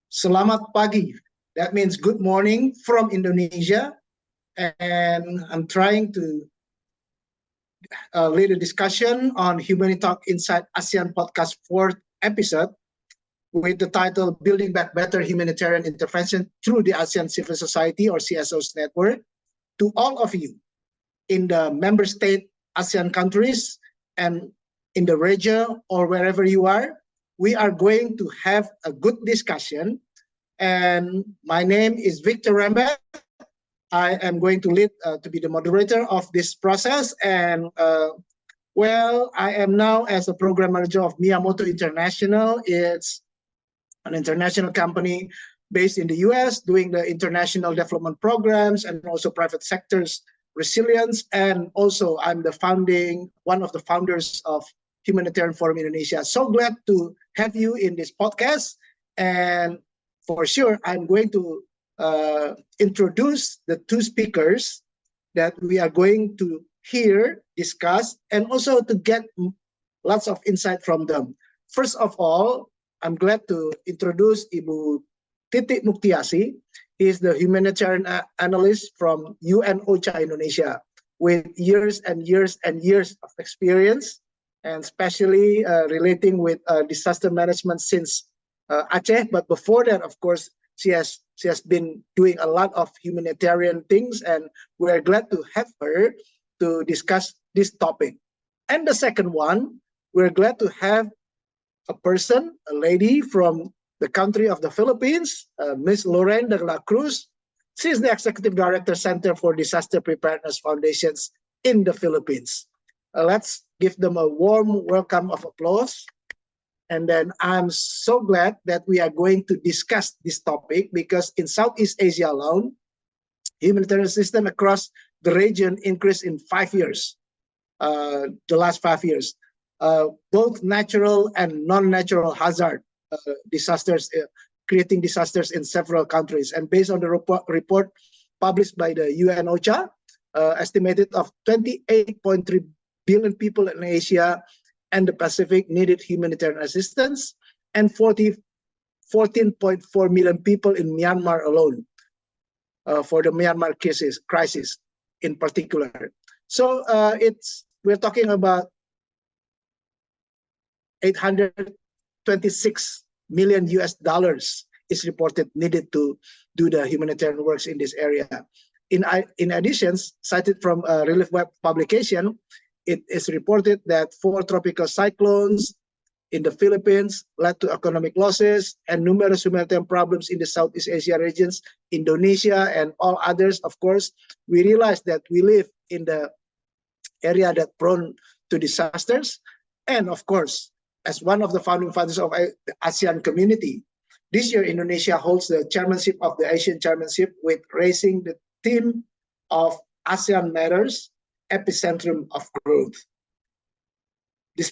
Selamat pagi. That means good morning from Indonesia. And I'm trying to lead a discussion on Humanity Talk Inside ASEAN Podcast 4th episode with the title Building Back Better Humanitarian Intervention Through the ASEAN Civil Society or CSO's Network. To all of you in the member state ASEAN countries and in the region or wherever you are, we are going to have a good discussion. And my name is Victor Rembeth. I am going to lead to be the moderator of this process. And well, I am now as a program manager of Miyamoto International. It's an international company based in the US doing the international development programs and also private sector's resilience. And also I'm one of the founders of Humanitarian Forum Indonesia. So glad to have you in this podcast. And for sure, I'm going to introduce the two speakers that we are going to hear, discuss, and also to get lots of insight from them. First of all, I'm glad to introduce Ibu Titi Moektijasih. He is the humanitarian analyst from UN OCHA Indonesia with years and years and years of experience, and especially relating with disaster management since Aceh. But before that, of course, she has been doing a lot of humanitarian things, and we're glad to have her to discuss this topic. And the second one, we're glad to have a lady from the country of the Philippines, Ms. Loreine Dela Cruz. She is the Executive Director, Center for Disaster Preparedness Foundations in the Philippines. Let's give them a warm welcome of applause. And then I'm so glad that we are going to discuss this topic because in Southeast Asia alone, humanitarian system across the region increased in 5 years, the last 5 years. Both natural and non-natural hazard disasters, creating disasters in several countries. And based on the report published by the UN OCHA, estimated of 28.3 billion people in Asia and the Pacific needed humanitarian assistance, and 14.4 million people in Myanmar alone for the Myanmar crisis in particular. So we're talking about 826 million US dollars is reported needed to do the humanitarian works in this area. In addition, cited from a Relief Web publication, it is reported that 4 tropical cyclones in the Philippines led to economic losses and numerous humanitarian problems in the Southeast Asia regions, Indonesia, and all others. Of course, we realize that we live in the area that prone to disasters. And of course, as one of the founding fathers of the ASEAN community, this year Indonesia holds the chairmanship of the Asian Chairmanship with raising the theme of ASEAN Matters, Epicentrum of Growth. This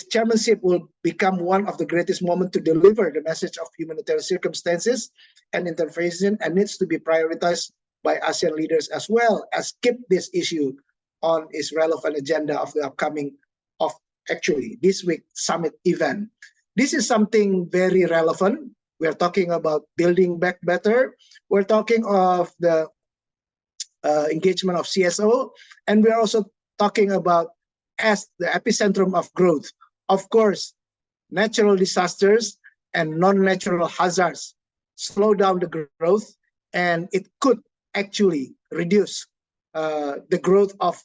chairmanship will become one of the greatest moments to deliver the message of humanitarian circumstances and intervention, and needs to be prioritized by ASEAN leaders as well as keep this issue on its relevant agenda of the upcoming this week summit event. This is something very relevant. We're talking about building back better. We're talking of the engagement of CSO, and we're also talking about as the epicentrum of growth. Of course, natural disasters and non-natural hazards slow down the growth, and it could actually reduce the growth of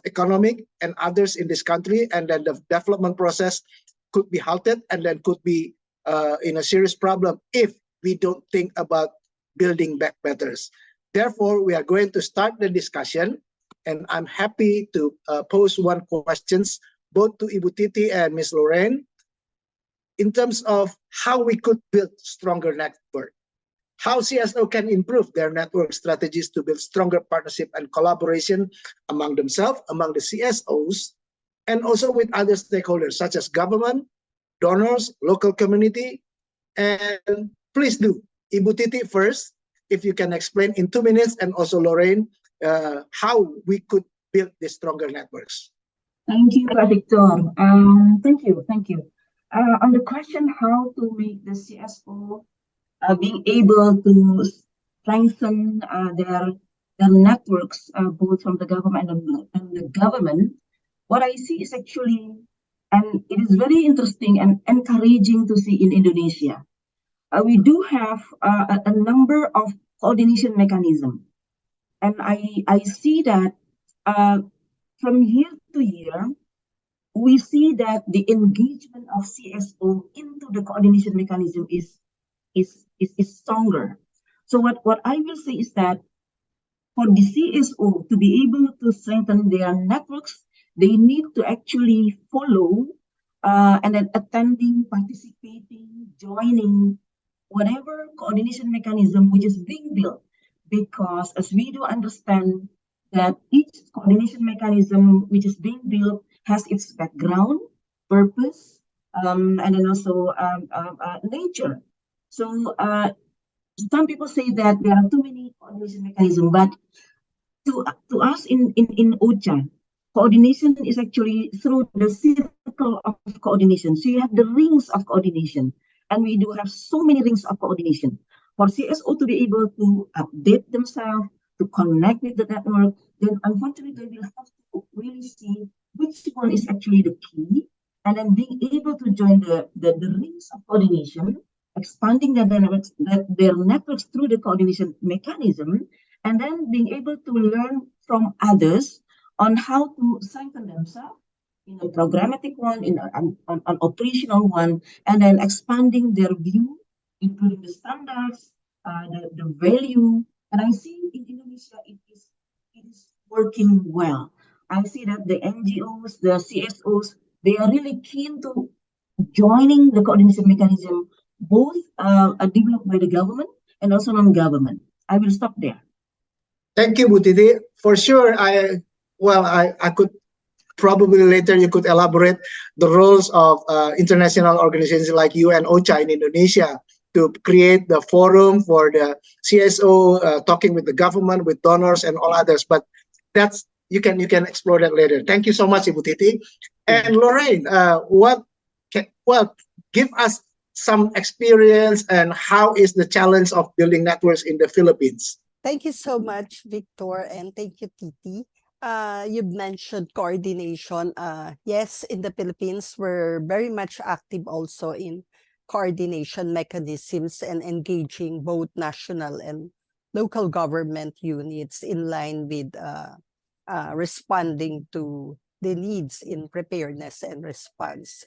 economic and others in this country, and then the development process could be halted and then could be in a serious problem if we don't think about building back better. Therefore, we are going to start the discussion, and I'm happy to pose one questions both to Ibu Titi and Ms. Loreine in terms of how we could build stronger network, how CSO can improve their network strategies to build stronger partnership and collaboration among themselves, among the CSOs, and also with other stakeholders such as government, donors, local community. And please do, Ibu Titi first, if you can explain in 2 minutes, and also Loreine, how we could build these stronger networks. Thank you, Victor. Thank you. On the question how to make the CSO being able to strengthen their networks, both from the government and the government. What I see is actually, and it is very interesting and encouraging to see in Indonesia. We do have a number of coordination mechanisms, and I see that from year to year, we see that the engagement of CSO into the coordination mechanism is stronger. So what I will say is that for the CSO to be able to strengthen their networks, they need to actually follow and then attending, participating, joining whatever coordination mechanism which is being built. Because as we do understand that each coordination mechanism which is being built has its background, purpose, and then also nature. So some people say that there are too many coordination mechanisms, but to us in OCHA, coordination is actually through the circle of coordination. So you have the rings of coordination, and we do have so many rings of coordination. For CSO to be able to update themselves, to connect with the network, then unfortunately they will have to really see which one is actually the key, and then being able to join the rings of coordination, expanding their networks through the coordination mechanism, and then being able to learn from others on how to strengthen themselves in a programmatic one, in an operational one, and then expanding their view, including the standards, the value. And I see in Indonesia it is working well. I see that the NGOs, the CSOs, they are really keen to joining the coordination mechanism, both developed by the government and also non-government. I will stop there. Thank you, Bu Titi. For sure, I could probably later you could elaborate the roles of international organizations like UN OCHA in Indonesia to create the forum for the CSO, talking with the government, with donors, and all others. But that's you can explore that later. Thank you so much, Ibu Titi. And Loreine, give us some experience and how is the challenge of building networks in the Philippines? Thank you so much, Victor, and thank you, Titi. You've mentioned coordination. Yes, in the Philippines, we're very much active also in coordination mechanisms and engaging both national and local government units in line with responding to the needs in preparedness and response.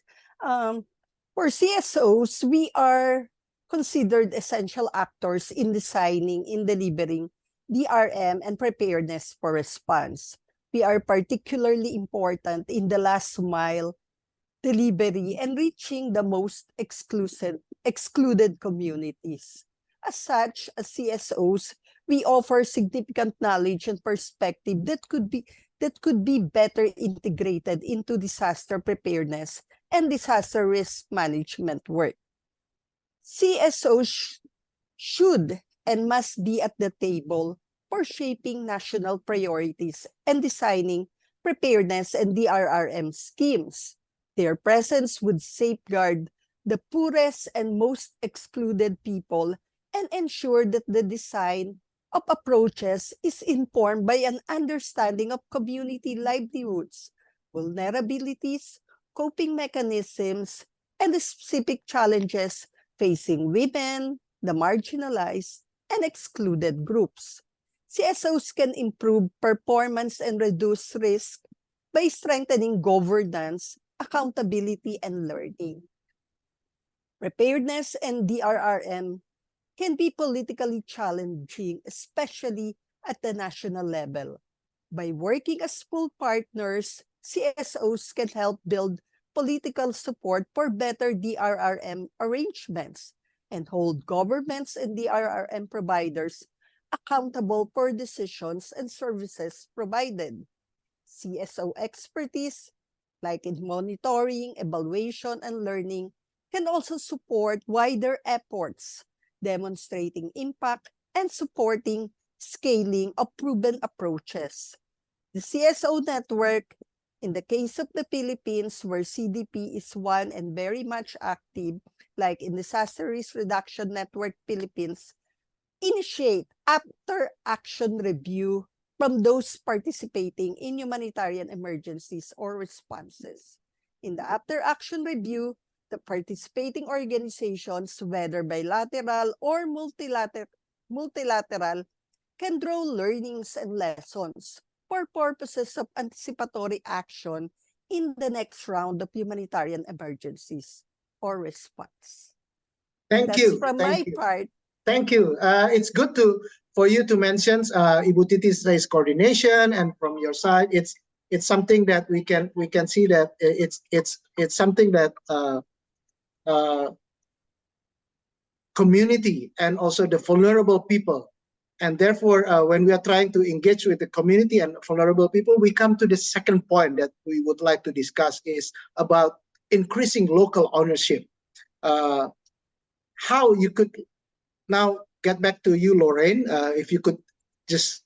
For CSOs, we are considered essential actors in designing, in delivering DRM and preparedness for response. We are particularly important in the last mile delivery and reaching the most excluded communities. As such, as CSOs, we offer significant knowledge and perspective that could be better integrated into disaster preparedness and disaster risk management work. CSOs should and must be at the table for shaping national priorities and designing preparedness and DRRM schemes. Their presence would safeguard the poorest and most excluded people and ensure that the design of approaches is informed by an understanding of community livelihoods, vulnerabilities, coping mechanisms, and the specific challenges facing women, the marginalized, and excluded groups. CSOs can improve performance and reduce risk by strengthening governance, accountability, and learning. Preparedness and DRRM can be politically challenging, especially at the national level. By working as full partners, CSOs can help build political support for better DRRM arrangements and hold governments and DRRM providers accountable for decisions and services provided. CSO expertise, like in monitoring, evaluation, and learning, can also support wider efforts, demonstrating impact and supporting scaling of proven approaches. The CSO network In the case of the Philippines, where CDP is one and very much active, like in Disaster Risk Reduction Network Philippines, initiate after-action review from those participating in humanitarian emergencies or responses. In the after-action review, the participating organizations, whether bilateral or multilateral, can draw learnings and lessons for purposes of anticipatory action in the next round of humanitarian emergencies or response. Thank That's you. from Thank my you. part. Thank you. It's good for you to mention Ibu Titi's race coordination, and from your side, it's something that we can see that it's something that community and also the vulnerable people, and therefore when we are trying to engage with the community and vulnerable people, we come to the second point that we would like to discuss is about increasing local ownership. How you could now get back to you, Loreine, if you could just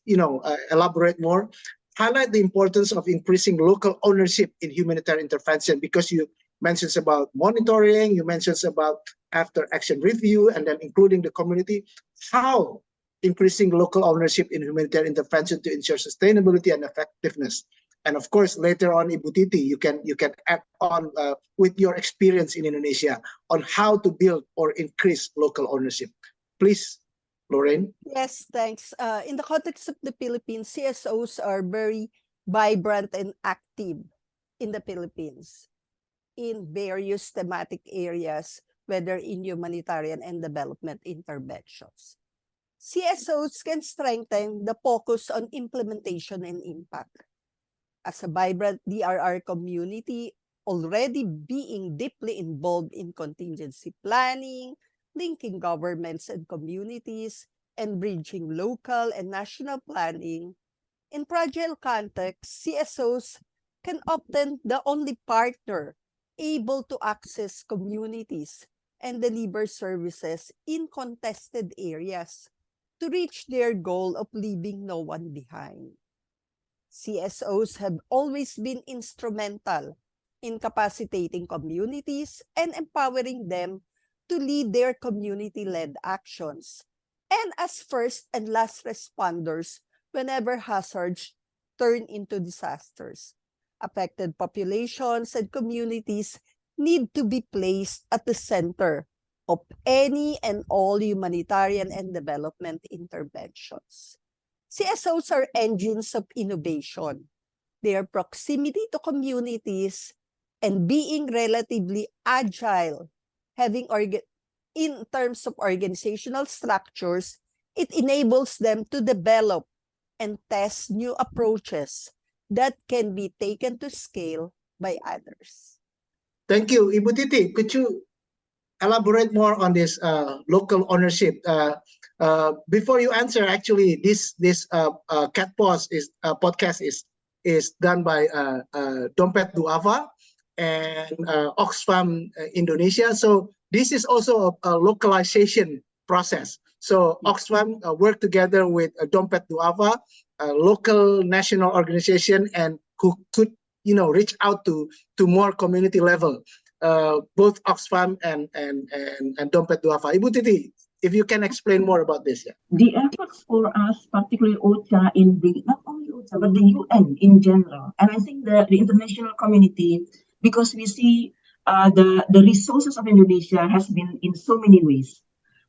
elaborate more, highlight the importance of increasing local ownership in humanitarian intervention, because you mentioned about monitoring, you mentioned about after action review, and then including the community. How increasing local ownership in humanitarian intervention to ensure sustainability and effectiveness. And of course, later on, Ibu Titi, you can add on with your experience in Indonesia on how to build or increase local ownership. Please, Loreine. Yes, thanks. In the context of the Philippines, CSOs are very vibrant and active in the Philippines in various thematic areas, whether in humanitarian and development interventions. CSOs can strengthen the focus on implementation and impact. As a vibrant DRR community, already being deeply involved in contingency planning, linking governments and communities, and bridging local and national planning, in fragile contexts, CSOs can often the only partner able to access communities and deliver services in contested areas to reach their goal of leaving no one behind. CSOs have always been instrumental in capacitating communities and empowering them to lead their community-led actions, and as first and last responders whenever hazards turn into disasters. Affected populations and communities need to be placed at the center of any and all humanitarian and development interventions. CSOs are engines of innovation. Their proximity to communities and being relatively agile, in terms of organizational structures, it enables them to develop and test new approaches that can be taken to scale by others. Thank you. Ibu Titi, could you elaborate more on this local ownership? Before you answer, actually, this podcast is done by Dompet Duafa and Oxfam Indonesia. So this is also a localization process. So Oxfam work together with Dompet Duafa, a local national organization, and who could reach out to more community level. Both Oxfam and Dompet Duafa. Ibu Titi, if you can explain more about this. Yeah. The efforts for us, particularly OCHA, not only OCHA, but the UN in general, and I think the international community, because we see the resources of Indonesia has been in so many ways.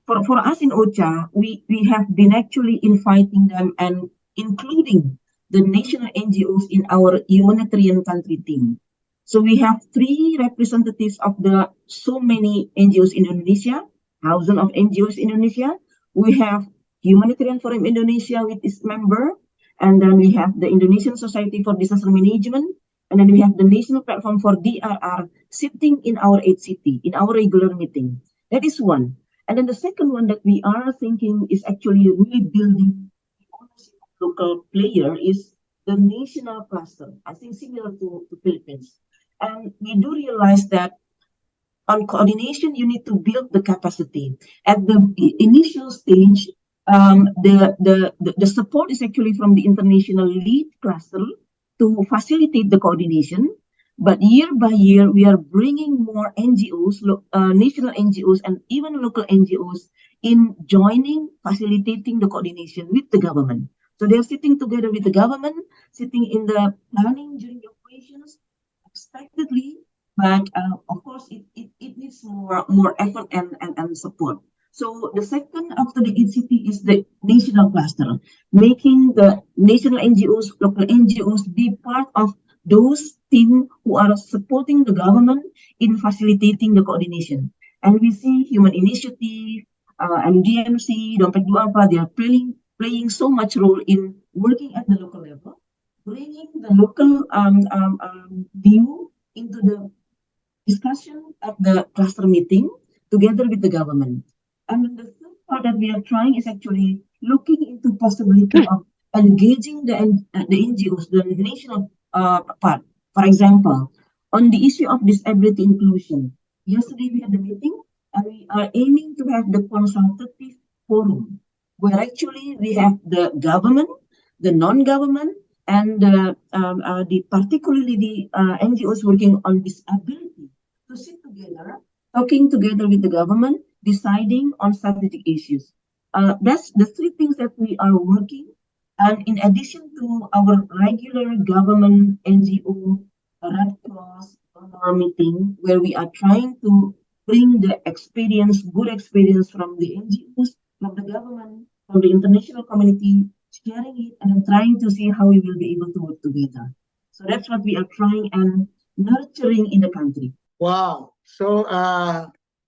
For us in OCHA, we have been actually inviting them and including the national NGOs in our humanitarian country team. So we have 3 representatives of the so many NGOs in Indonesia, thousands of NGOs in Indonesia. We have Humanitarian Forum Indonesia with its member, and then we have the Indonesian Society for Disaster Management, and then we have the National Platform for DRR sitting in our HCT, in our regular meeting. That is one. And then the second one that we are thinking is actually really building local player is the national cluster. I think similar to Philippines. And we do realize that on coordination, you need to build the capacity. At the initial stage, the support is actually from the international lead cluster, to facilitate the coordination. But year by year, we are bringing more NGOs, national NGOs, and even local NGOs in joining, facilitating the coordination with the government. So they're sitting together with the government, sitting in the planning during the operations, expectedly, but of course, it needs more effort and support. So the second after the ECT is the national cluster, making the national NGOs, local NGOs be part of those teams who are supporting the government in facilitating the coordination. And we see Human Initiative, MDMC, Dompet Duapa, they are playing so much role in working at the local level, bringing the local view into the discussion at the cluster meeting together with the government. And the third part that we are trying is actually looking into possibility of engaging the NGOs, the national part. For example, on the issue of disability inclusion, yesterday we had a meeting and we are aiming to have the consultative forum where actually we have the government, the non-government, and particularly the NGOs working on disability to sit together, talking together with the government, deciding on strategic issues. That's the three things that we are working. And in addition to our regular government NGO Red Cross meeting, where we are trying to bring the experience, good experience from the NGOs, from the government, from the international community, sharing it and then trying to see how we will be able to work together. So that's what we are trying and nurturing in the country. Wow. So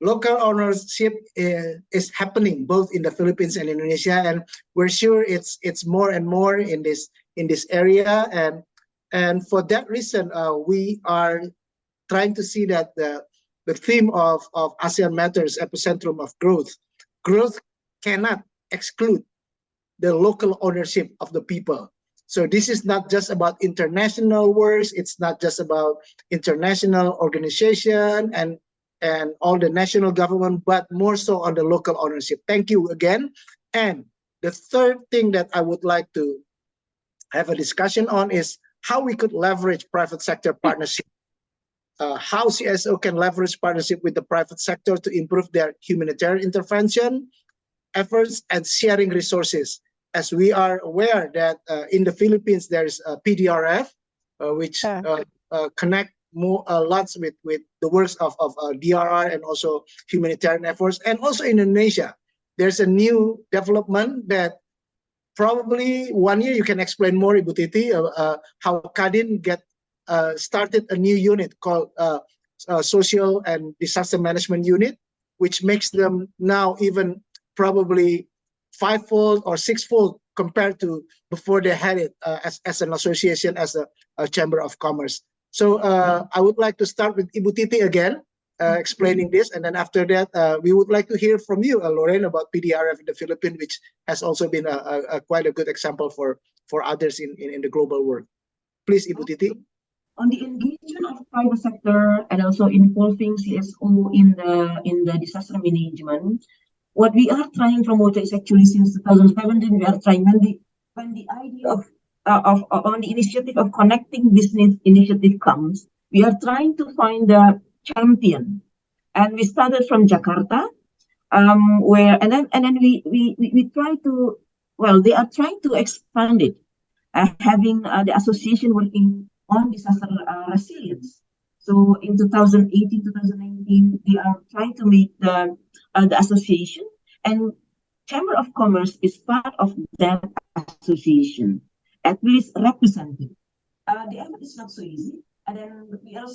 local ownership is happening both in the Philippines and Indonesia, and we're sure it's more and more in this area. And for that reason, we are trying to see that the theme of ASEAN Matters, epicentrum of growth cannot exclude the local ownership of the people. So this is not just about international works, it's not just about international organization and all the national government, but more so on the local ownership. Thank you again. And the third thing that I would like to have a discussion on is how we could leverage private sector partnership. How CSO can leverage partnership with the private sector to improve their humanitarian intervention efforts and sharing resources. As we are aware that in the Philippines, there's a PDRF, which connect lots with the works of DRR and also humanitarian efforts. And also in Indonesia, there's a new development that probably 1 year you can explain more, Ibu Titi, how Kadin started a new unit called Social and Disaster Management Unit, which makes them now even probably 5-fold or 6-fold compared to before they had it as an association, as a chamber of commerce. So I would like to start with Ibu Titi again, explaining this, and then after that, we would like to hear from you, Loreine, about PDRF in the Philippines, which has also been quite a good example for others in the global world. Please, Ibu Titi. On the engagement of private sector and also involving CSO in the disaster management, what we are trying from OCHA is actually since 2017 we are trying when the idea of on the initiative of connecting business initiative comes, we are trying to find the champion, and we started from Jakarta, where and then we try to, well, they are trying to expand it, having the association working on disaster resilience. So in 2018, 2019, they are trying to make the association, and Chamber of Commerce is part of that association, at least represented. The effort is not so easy, and then we are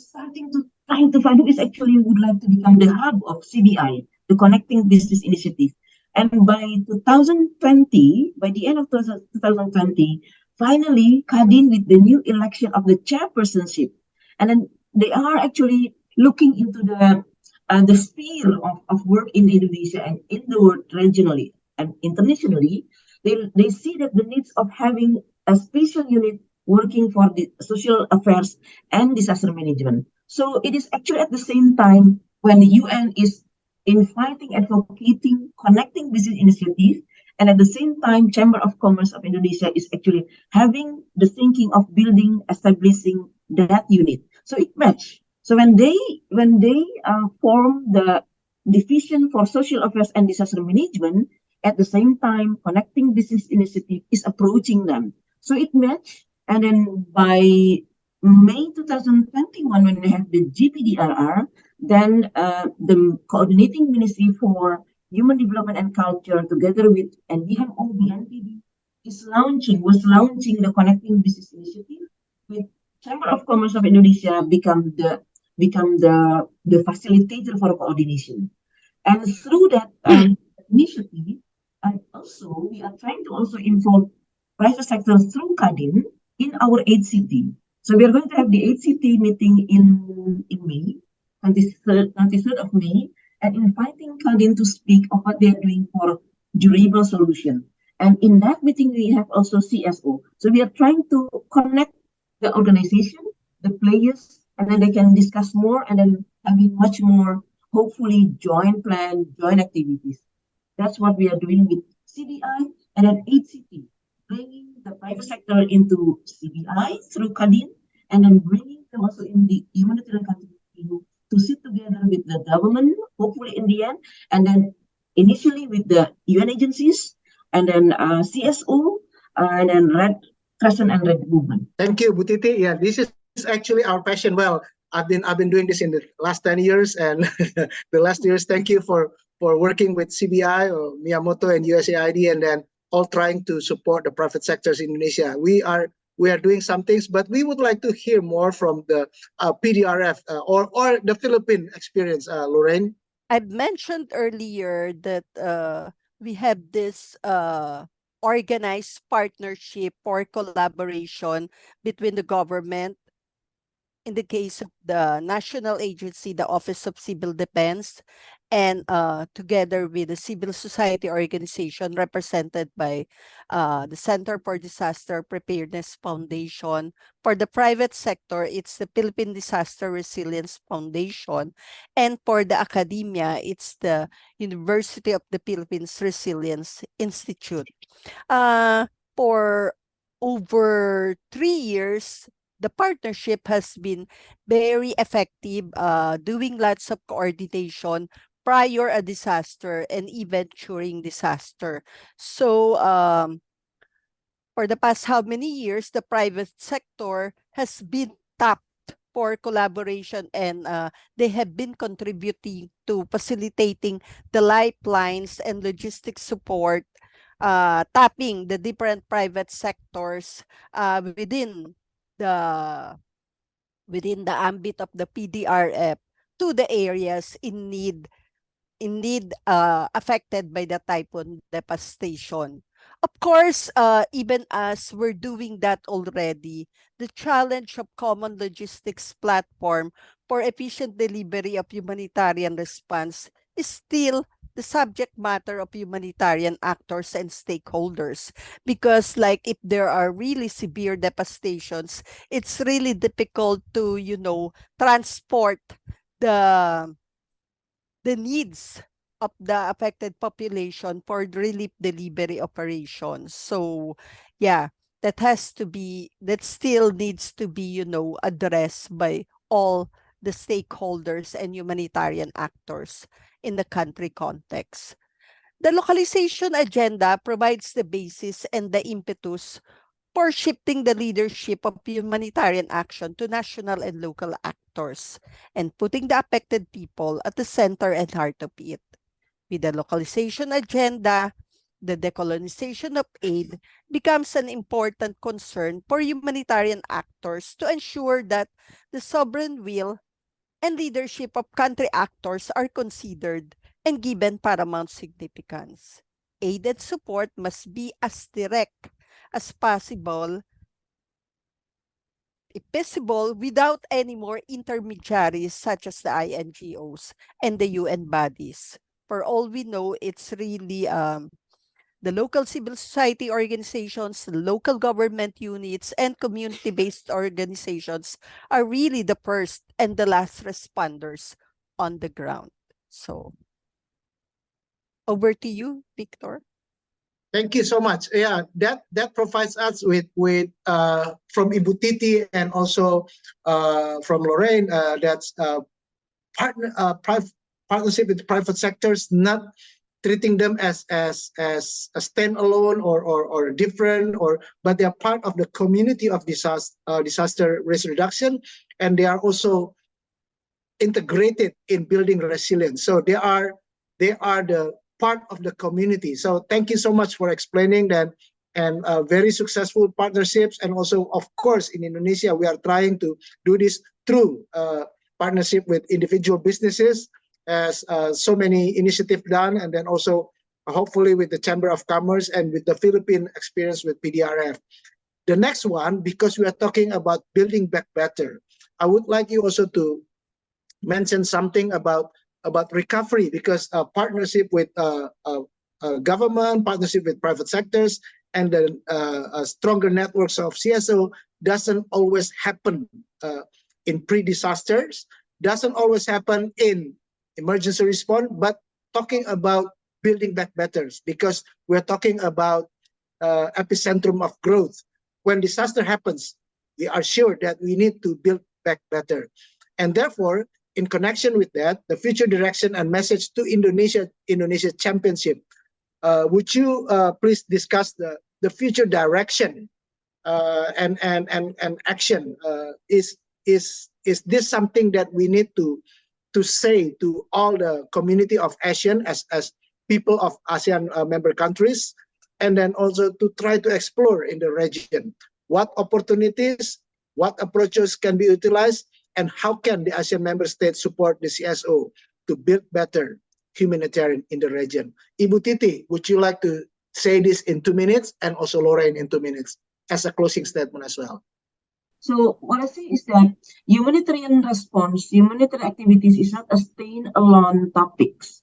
trying to find who is actually would like to become the hub of CBI, the Connecting Business Initiative. And by 2020, by the end of 2020, finally, Kadin with the new election of the chairpersonship, and then they are actually looking into the sphere of work in Indonesia and in the world regionally and internationally. They see that the needs of having a special unit working for the social affairs and disaster management. So it is actually at the same time when the UN is inviting, advocating, connecting business initiatives, And at the same time, Chamber of Commerce of Indonesia is actually having the thinking of building, establishing that unit. So it matched. So when they form the Division for Social Affairs and Disaster Management, at the same time, Connecting Business Initiative is approaching them. So it matched. And then by May 2021, when we have the GPDRR, then the coordinating ministry for Human Development and Culture, together with NDMO, BNPB, was launching the Connecting Business Initiative, with Chamber of Commerce of Indonesia become the facilitator for coordination. And through that initiative, and also we are trying to also involve private sector through Kadin in our 8 city. So we are going to have the 8 city meeting in May, 23rd of May, and inviting Kadin to speak of what they are doing for durable solution. And in that meeting, we have also CSO. So we are trying to connect the organization, the players, and then they can discuss more, and then having much more, hopefully, joint plan, joint activities. That's what we are doing with CBI and then 8 city, bringing the private sector into CBI through Kadin, and then bringing them also in the humanitarian contribution to sit together with the government, hopefully in the end, and then initially with the UN agencies, and then CSO, and then Red Crescent and Red Movement. Thank you, Bu Titi. Yeah, this is actually our passion. Well, I've been doing this in the last 10 years, and the last years. Thank you for working with CBI or Miyamoto and USAID, and then all trying to support the private sectors in Indonesia. We are doing some things, but we would like to hear more from the PDRF or the Philippine experience, Loreine. I've mentioned earlier that we have this organized partnership or collaboration between the government, in the case of the national agency, the Office of Civil Defense, and together with the civil society organization represented by the Center for Disaster Preparedness Foundation. For the private sector, it's the Philippine Disaster Resilience Foundation. And for the academia, it's the University of the Philippines Resilience Institute. For over 3 years, the partnership has been very effective, doing lots of coordination prior a disaster and even during disaster. So for the past how many years, the private sector has been tapped for collaboration, and they have been contributing to facilitating the lifelines and logistics support, tapping the different private sectors within the ambit of the PDRF to the areas in need affected by the typhoon devastation. Of course, even as we're doing that already, the challenge of common logistics platform for efficient delivery of humanitarian response is still the subject matter of humanitarian actors and stakeholders, because like if there are really severe devastations, it's really difficult to transport the needs of the affected population for relief delivery operations. So yeah, that still needs to be addressed by all the stakeholders and humanitarian actors in the country context. The localization agenda provides the basis and the impetus for shifting the leadership of humanitarian action to national and local actors and putting the affected people at the center and heart of it. With the localization agenda, the decolonization of aid becomes an important concern for humanitarian actors to ensure that the sovereign will and leadership of country actors are considered and given paramount significance. Aid and support must be as direct as possible, if possible, without any more intermediaries such as the INGOs and the UN bodies. For all we know, it's really the local civil society organizations, the local government units, and community-based organizations are really the first and the last responders on the ground. So, over to you, Victor. Thank you so much. Yeah, that provides us with from Ibu Titi and also from Loreine, that's partnership with private sectors, not treating them as a standalone or different, but they are part of the community of disaster risk reduction, and they are also integrated in building resilience. So they are the part of the community. So thank you so much for explaining that, and very successful partnerships. And also, of course, in Indonesia, we are trying to do this through partnership with individual businesses, as so many initiatives done, and then also hopefully with the Chamber of Commerce and with the Philippine experience with PDRF. The next one, because we are talking about building back better, I would like you also to mention something about recovery, because partnership with government, partnership with private sectors, and then stronger networks of CSO doesn't always happen in pre-disasters, doesn't always happen in emergency response, but talking about building back better, because we're talking about epicentrum of growth. When disaster happens, we are sure that we need to build back better. And therefore, in connection with that, the future direction and message to Indonesia Championship, would you please discuss the future direction and action? Is this something that we need to say to all the community of ASEAN as people of ASEAN member countries, and then also to try to explore in the region what opportunities, what approaches can be utilized, and how can the ASEAN member states support the CSO to build better humanitarian in the region? Ibu Titi, would you like to say this in 2 minutes, and also Loreine in 2 minutes as a closing statement as well? So what I say is that humanitarian response, humanitarian activities is not a standalone topics.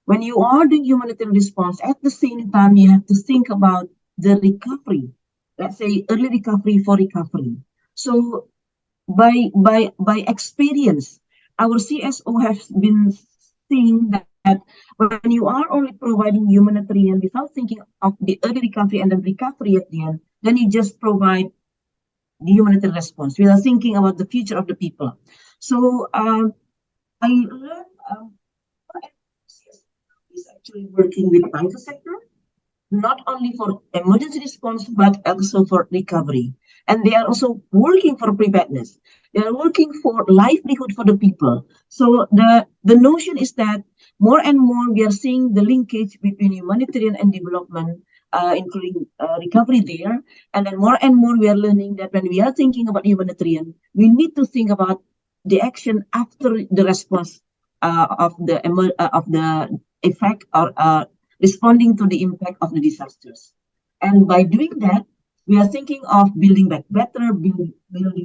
When you are doing humanitarian response, at the same time, you have to think about the recovery. Let's say early recovery for recovery. So by experience, our CSO has been seeing that when you are only providing humanitarian without thinking of the early recovery and then recovery at the end, then you just provide the humanitarian response without thinking about the future of the people. So I learned is actually working with the private sector, not only for emergency response, but also for recovery. And they are also working for preparedness. They are working for livelihood for the people. So the notion is that more and more we are seeing the linkage between humanitarian and development, including recovery there. And then more and more we are learning that when we are thinking about humanitarian, we need to think about the action after the response of the effect or responding to the impact of the disasters. And by doing that, we are thinking of building back better, building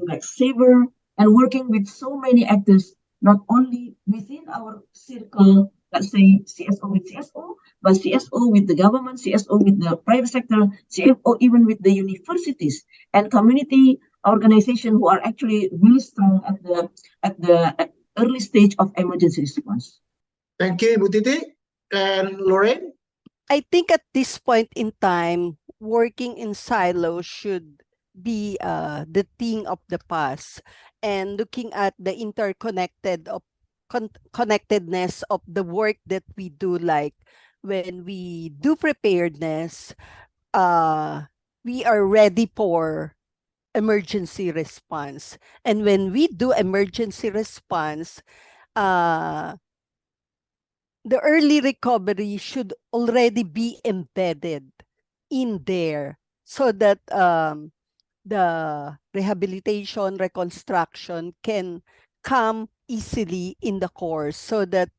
back safer, and working with so many actors, not only within our circle, let's say CSO with CSO, but CSO with the government, CSO with the private sector, CSO even with the universities and community organizations who are actually really strong at the early stage of emergency response. Thank you, Ibu Titi. And Loreine? I think at this point in time, working in silos should be the thing of the past, and looking at the connectedness of the work that we do, like when we do preparedness, we are ready for emergency response. And when we do emergency response, the early recovery should already be embedded in there, so that the rehabilitation, reconstruction can come easily in the course, so that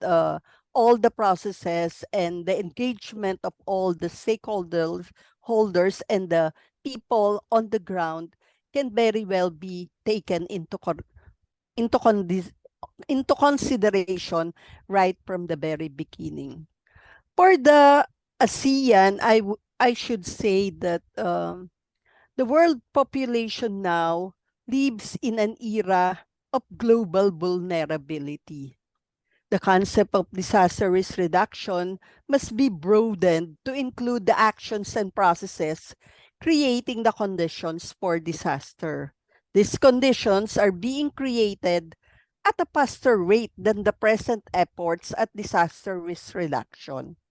all the processes and the engagement of all the stakeholders and the people on the ground can very well be taken into consideration right from the very beginning. For the ASEAN, I should say that the world population now lives in an era of global vulnerability. The concept of disaster risk reduction must be broadened to include the actions and processes creating the conditions for disaster. These conditions are being created at a faster rate than the present efforts at disaster risk reduction.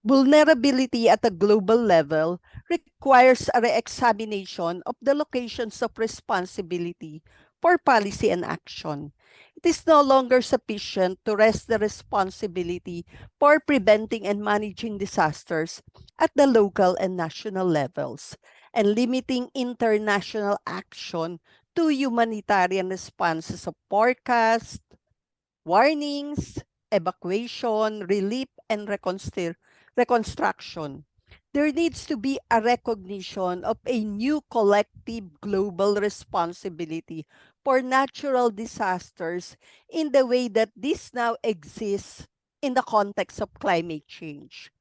Vulnerability at a global level requires a re-examination of the locations of responsibility for policy and action. It is no longer sufficient to rest the responsibility for preventing and managing disasters at the local and national levels, and limiting international action to humanitarian responses of forecast, warnings, evacuation, relief, and reconstruction. There needs to be a recognition of a new collective global responsibility for natural disasters in the way that this now exists in the context of climate change.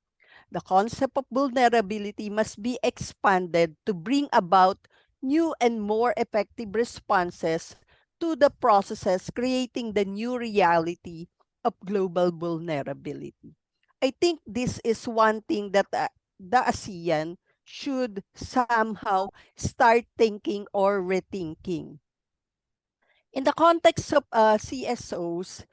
The concept of vulnerability must be expanded to bring about new and more effective responses to the processes creating the new reality of global vulnerability. I think this is one thing that the ASEAN should somehow start thinking or rethinking. In the context of CSOs,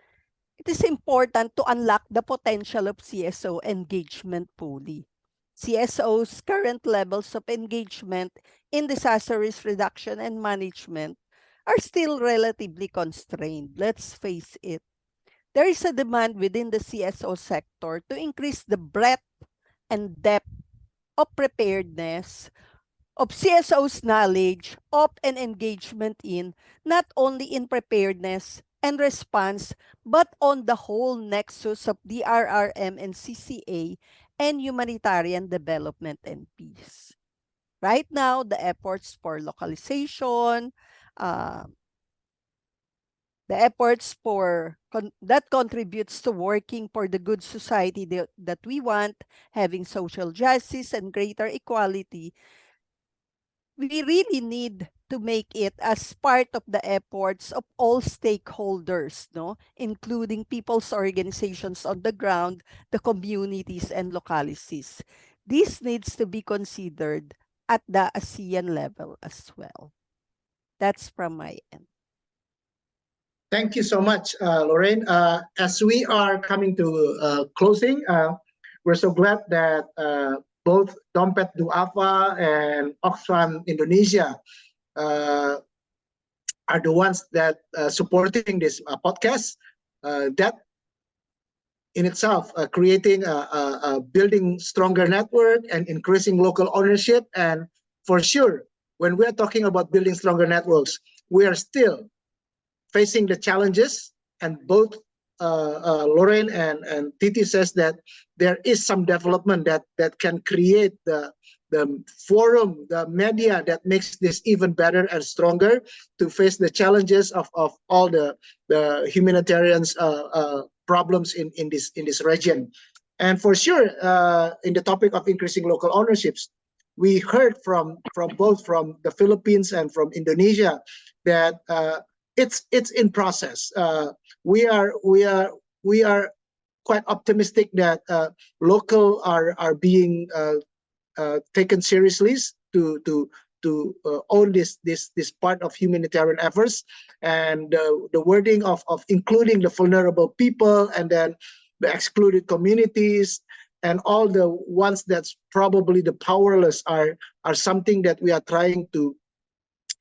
it is important to unlock the potential of CSO engagement fully. CSOs' current levels of engagement in disaster risk reduction and management are still relatively constrained. Let's face it. There is a demand within the CSO sector to increase the breadth and depth of preparedness of CSO's knowledge of and engagement in not only in preparedness and response, but on the whole nexus of DRRM and CCA and humanitarian development and peace. Right now, the efforts for localization, the efforts that contributes to working for the good society that we want, having social justice and greater equality, we really need to make it as part of the efforts of all stakeholders, no, including people's organizations on the ground, the communities and localities. This needs to be considered at the ASEAN level as well. That's from my end. Thank you so much, Loreine. As we are coming to closing, we're so glad that both Dompet Duafa and Oxfam Indonesia are the ones that supporting this podcast. That in itself, creating a building stronger network and increasing local ownership. And for sure, when we're talking about building stronger networks, we are still facing the challenges, and both Loreine and Titi says that there is some development that can create the forum, the media that makes this even better and stronger to face the challenges of all the humanitarian problems in this region. And for sure, in the topic of increasing local ownerships, we heard from both from the Philippines and from Indonesia that it's in process. We are quite optimistic that local are being taken seriously to own this part of humanitarian efforts, and the wording of including the vulnerable people and then the excluded communities and all the ones that's probably the powerless are something that we are trying to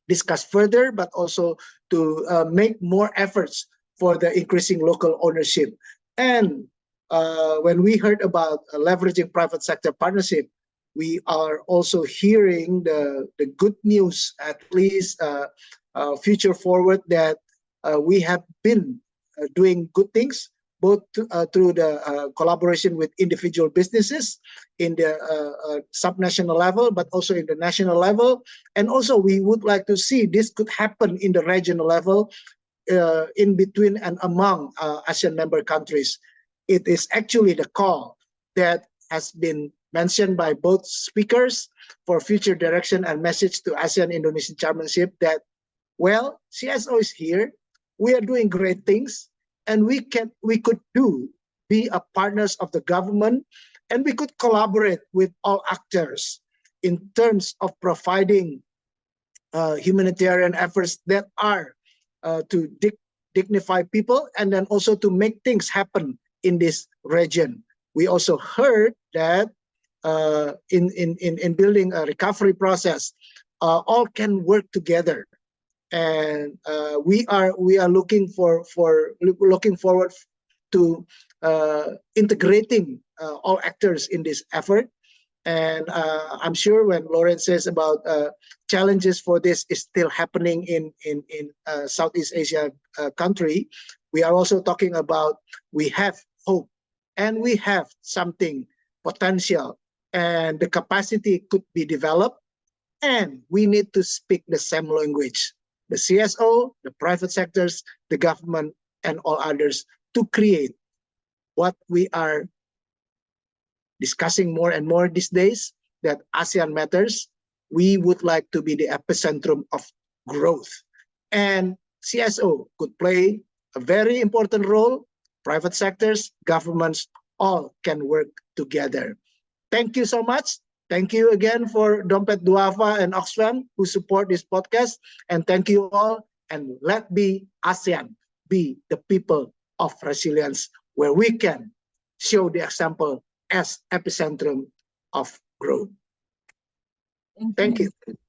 discuss further, but also to make more efforts for the increasing local ownership. And when we heard about leveraging private sector partnership, we are also hearing the good news, at least future forward, that we have been doing good things, both through the collaboration with individual businesses in the subnational level, but also in the national level. And also we would like to see this could happen in the regional level, in between and among ASEAN member countries. It is actually the call that has been mentioned by both speakers for future direction and message to ASEAN Indonesian chairmanship that, well, CSO is here. We are doing great things. and we could be a partners of the government, and we could collaborate with all actors in terms of providing humanitarian efforts that are to dignify people, and then also to make things happen in this region. We also heard that in building a recovery process, all can work together, and we are looking forward to integrating all actors in this effort. And I'm sure when Loreine says about challenges for this is still happening in Southeast Asia country, we are also talking about we have hope and we have something potential, and the capacity could be developed, and we need to speak the same language. The CSO, the private sectors, the government, and all others, to create what we are discussing more and more these days, that ASEAN matters. We would like to be the epicentrum of growth. And CSO could play a very important role. Private sectors, governments, all can work together. Thank you so much. Thank you again for Dompet Duafa and Oxfam who support this podcast. And thank you all. And let be ASEAN be the people of resilience, where we can show the example as epicentrum of growth. Thank you.